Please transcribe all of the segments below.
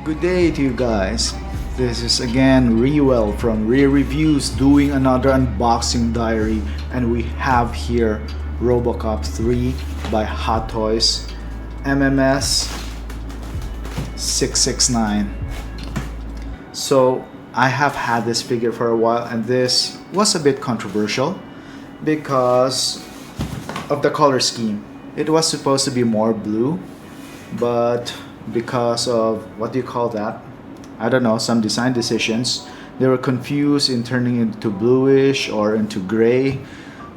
Good day to you guys. This is again Rewell from Re Reviews doing another unboxing diary, and we have here Robocop 3 by Hot Toys MMS 669. So I have had this figure for a while, and this was a bit controversial because of the color scheme. It was supposed to be more blue, but because of what do you call that? I don't know, some design decisions, they were confused in turning it into bluish or into gray.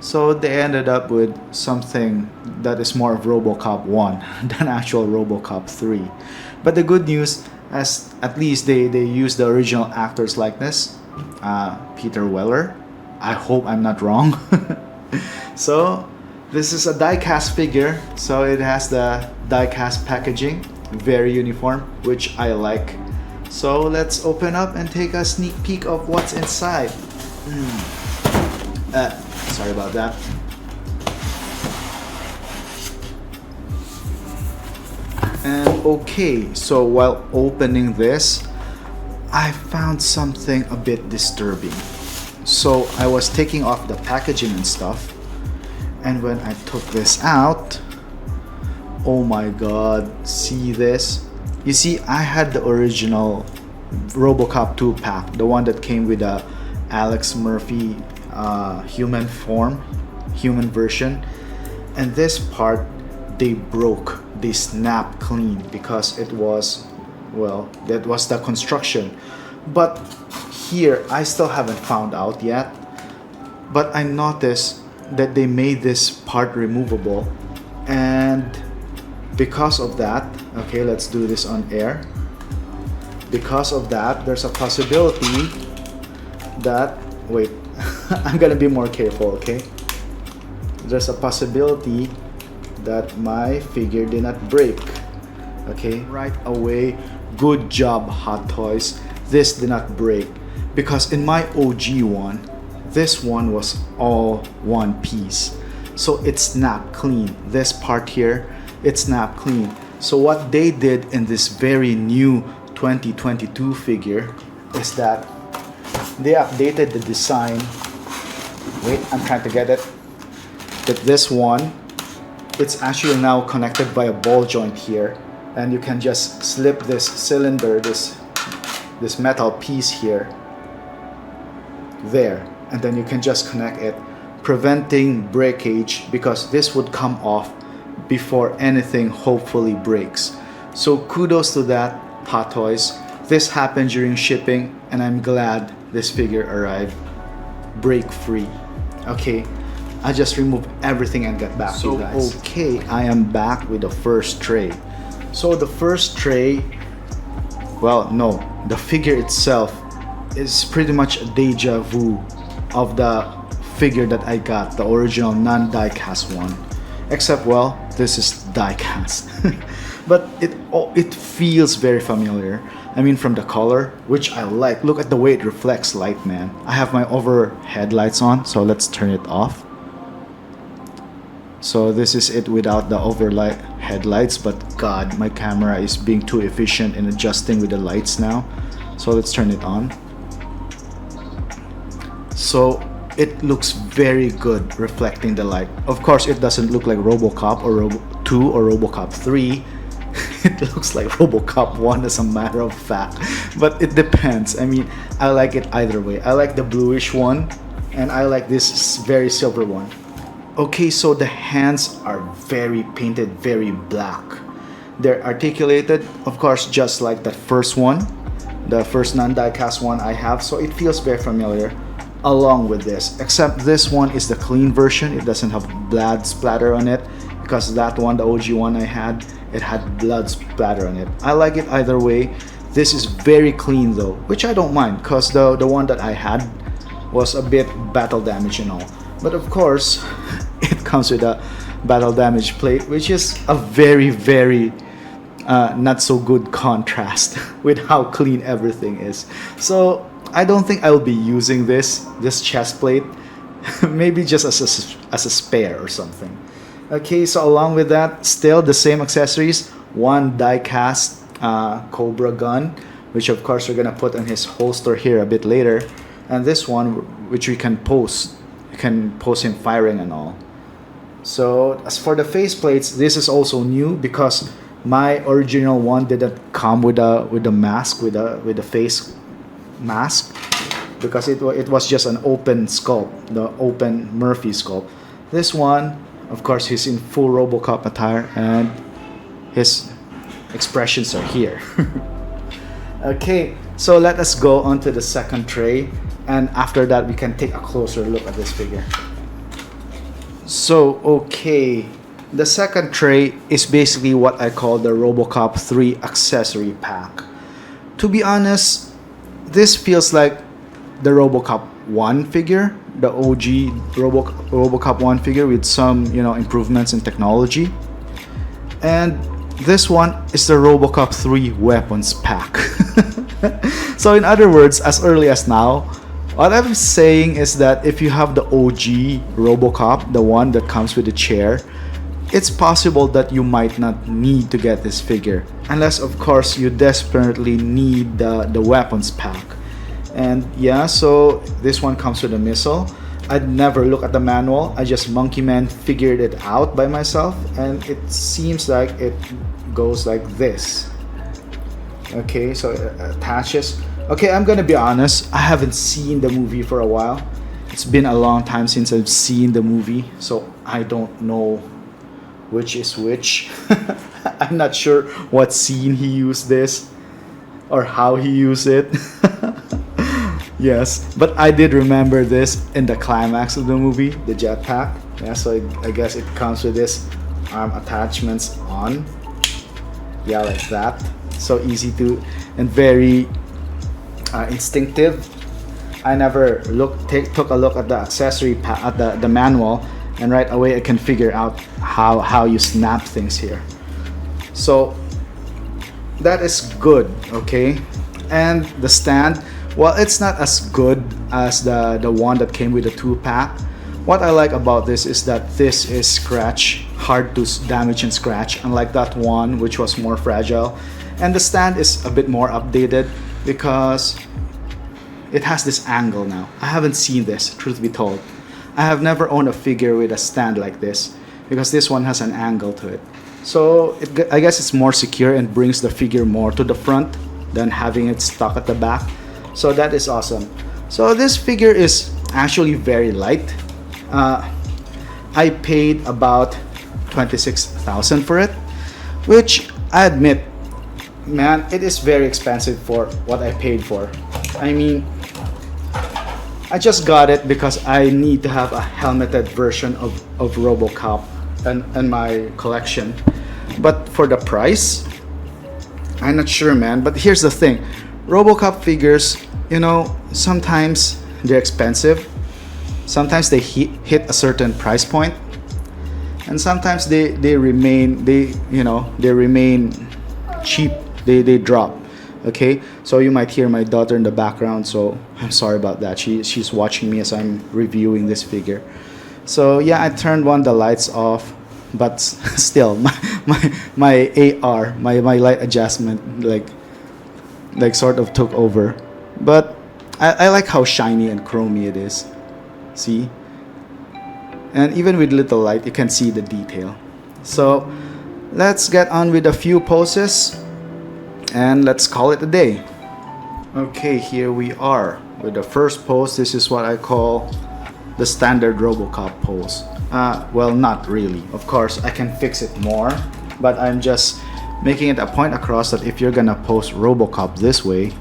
So they ended up with something that is more of Robocop 1 than actual Robocop 3. But the good news, as at least they used the original actor's likeness, Peter Weller. I hope I'm not wrong. So this is a die-cast figure, so it has the die-cast packaging, very uniform, which I like. So let's open up and take a sneak peek of what's inside. Sorry about that. And okay, so while opening this, I found something a bit disturbing. So I was taking off the packaging and stuff, and when I took this out, oh my god, see this? You see, I had the original Robocop 2 pack, the one that came with a Alex Murphy human version, and this part they snapped clean because it was, well, that was the construction. But here I still haven't found out yet, but I noticed that they made this part removable, and because of that, okay, let's do this on air. Because of that, there's a possibility that, wait, I'm gonna be more careful, okay? There's a possibility that my figure did not break, okay? Right away, good job, Hot Toys. This did not break, because in my OG one, this one was all one piece. So it snapped clean. This part here, it snapped clean. So what they did in this very new 2022 figure is that they updated the design. Wait, I'm trying to get it. That this one, it's actually now connected by a ball joint here, and you can just slip this cylinder, this metal piece here, there, and then you can just connect it, preventing breakage, because this would come off before anything hopefully breaks. So kudos to that, Hot Toys. This happened during shipping, and I'm glad this figure arrived break free. Okay, I just removed everything and get back to you guys. Okay, I am back with the first tray. So the first tray, well, no, the figure itself is pretty much a deja vu of the figure that I got, the original non-die-cast one. Except, well, this is die-cast. But it feels very familiar. I mean, from the color, which I like. Look at the way it reflects light, man. I have my overhead lights on, so let's turn it off. So this is it without the overhead headlights, but god, my camera is being too efficient in adjusting with the lights now. So let's turn it on. So it looks very good reflecting the light. Of course, it doesn't look like Robocop or 2 or Robocop 3. It looks like Robocop 1 as a matter of fact. But it depends. I mean, I like it either way. I like the bluish one, and I like this very silver one. Okay, so the hands are very painted, very black. They're articulated, of course, just like that first one, the first non-die-cast one I have. So it feels very familiar along with this, except this one is the clean version. It doesn't have blood splatter on it, because that one, the OG one I had, it had blood splatter on it. I like it either way. This is very clean though, which I don't mind, because the one that I had was a bit battle damage and all. But of course, it comes with a battle damage plate, which is a very not so good contrast with how clean everything is. So I don't think I'll be using this chest plate. Maybe just as a spare or something. Okay, so along with that, still the same accessories, one die cast Cobra gun, which of course we're gonna put in his holster here a bit later, and this one which we can post. You can post him firing and all. So as for the faceplates, this is also new because my original one didn't come with a mask with a face mask, because it was just an open sculpt, the open Murphy sculpt. This one, of course, he's in full Robocop attire and his expressions are here. Okay, so let us go on to the second tray, and after that we can take a closer look at this figure. So, okay, the second tray is basically what I call the Robocop 3 accessory pack. To be honest, this feels like the Robocop 1 figure, the OG Robocop 1 figure with some, improvements in technology. And this one is the Robocop 3 weapons pack. So in other words, as early as now, what I'm saying is that if you have the OG Robocop, the one that comes with the chair, it's possible that you might not need to get this figure, unless of course you desperately need the weapons pack. And yeah, so this one comes with a missile. I'd never look at the manual, I just Monkey Man figured it out by myself, and it seems like it goes like this. Okay, so it attaches. Okay, I'm gonna be honest, I haven't seen the movie for a while. It's been a long time since I've seen the movie, so I don't know which is which. I'm not sure what scene he used this or how he used it. Yes, but I did remember this in the climax of the movie, the jetpack. Yeah, so I guess it comes with this arm attachments on. Yeah, like that. So easy to and very instinctive. I never took a look at the accessory at the manual, and right away I can figure out how you snap things here. So that is good, okay? And the stand, well, it's not as good as the one that came with the 2-pack. What I like about this is that this is hard to damage and scratch, unlike that one which was more fragile. And the stand is a bit more updated because it has this angle now. I haven't seen this, truth be told. I have never owned a figure with a stand like this, because this one has an angle to it. So I guess it's more secure and brings the figure more to the front than having it stuck at the back. So that is awesome. So this figure is actually very light. I paid about 26,000 for it, which I admit, man, it is very expensive for what I paid for. I mean, I just got it because I need to have a helmeted version of Robocop in my collection. But for the price, I'm not sure, man. But here's the thing. Robocop figures, sometimes they're expensive. Sometimes they hit a certain price point. And sometimes they remain cheap. They drop. Okay, so you might hear my daughter in the background, so I'm sorry about that. She's watching me as I'm reviewing this figure. So yeah, I turned the lights off, but still my AR, my light adjustment like sort of took over. But I like how shiny and chromy it is. See? And even with little light, you can see the detail. So let's get on with a few poses, and let's call it a day. Okay, here we are with the first pose. This is what I call the standard Robocop pose. Well, not really. Of course, I can fix it more, but I'm just making it a point across that if you're gonna pose Robocop this way,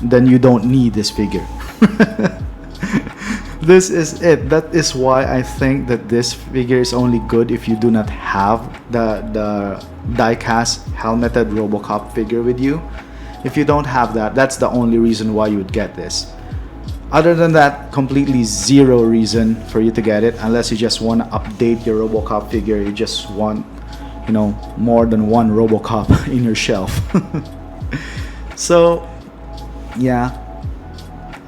then you don't need this figure. This is it. That is why I think that this figure is only good if you do not have the die-cast helmeted Robocop figure with you. If you don't have that, that's the only reason why you would get this. Other than that, completely zero reason for you to get it, unless you just want to update your Robocop figure. You just want, more than one Robocop in your shelf. So, yeah.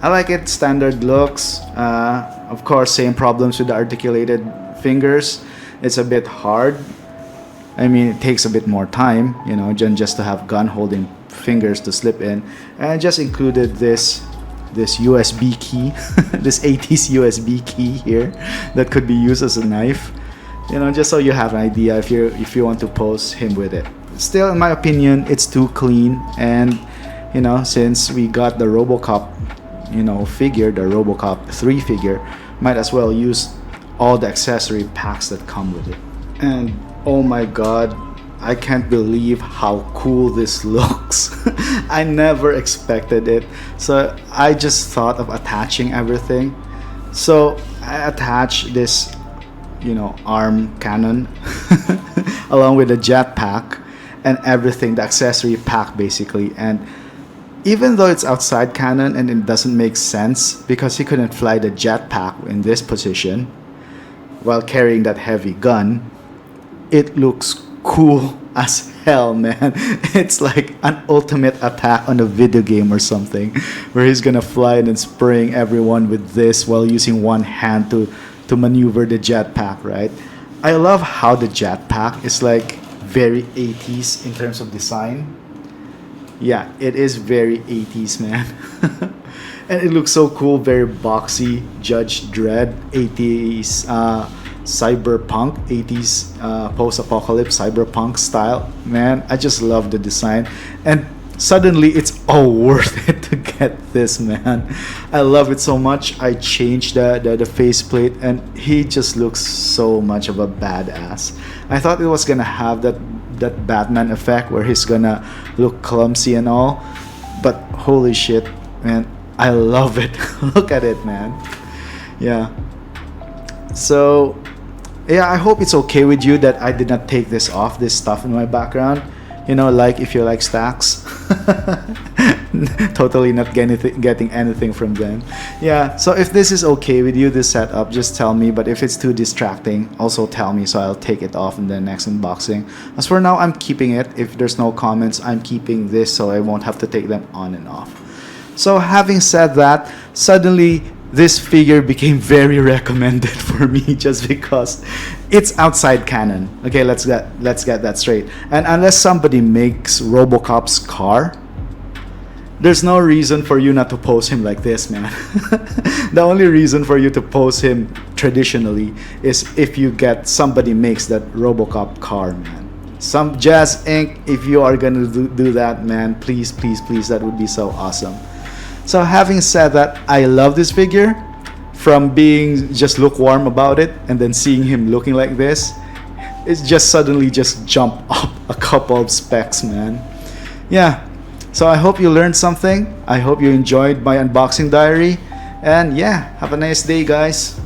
I like it, standard looks. Of course, same problems with the articulated fingers. It's a bit hard. I mean, it takes a bit more time, you know, than just to have gun holding fingers to slip in. And I just included this USB key, this 80s USB key here that could be used as a knife, you know, just so you have an idea if you want to pose him with it. Still, in my opinion, it's too clean, and you know, since we got the Robocop, you know, figure, the Robocop 3 figure, might as well use all the accessory packs that come with it. And oh my god, I can't believe how cool this looks. I never expected it. So I just thought of attaching everything. So I attached this, you know, arm cannon along with the jetpack and everything, the accessory pack basically. And even though it's outside canon and it doesn't make sense because he couldn't fly the jetpack in this position while carrying that heavy gun, it looks cool as hell, man. It's like an ultimate attack on a video game or something, where he's gonna fly and then spraying everyone with this while using one hand to maneuver the jetpack, right? I love how the jetpack is like very 80s in terms of design. Yeah, it is very 80s, man. And it looks so cool, very boxy, Judge Dredd, 80s cyberpunk, 80s post-apocalypse cyberpunk style. Man, I just love the design, and suddenly it's all worth it to get this, man. I love it so much. I changed the faceplate, and he just looks so much of a badass. I thought it was gonna have that Batman effect where he's gonna look clumsy and all, but holy shit, man, I love it. Look at it, man. Yeah. So yeah, I hope it's okay with you that I did not take this off, this stuff in my background. You know, like if you like stacks. Totally not getting anything from them. Yeah, so if this is okay with you, this setup, just tell me. But if it's too distracting, also tell me, so I'll take it off in the next unboxing. As for now, I'm keeping it. If there's no comments, I'm keeping this so I won't have to take them on and off. So having said that, suddenly this figure became very recommended for me just because it's outside canon. Okay, let's get that straight. And unless somebody makes Robocop's car, there's no reason for you not to pose him like this, man. The only reason for you to pose him traditionally is if you get somebody makes that Robocop car, man. Some Jazz Inc., if you are gonna do that, man, please, that would be so awesome. So having said that, I love this figure. From being just lukewarm about it and then seeing him looking like this, it's just suddenly just jumped up a couple of specs, man. Yeah, so I hope you learned something. I hope you enjoyed my unboxing diary. And yeah, have a nice day, guys.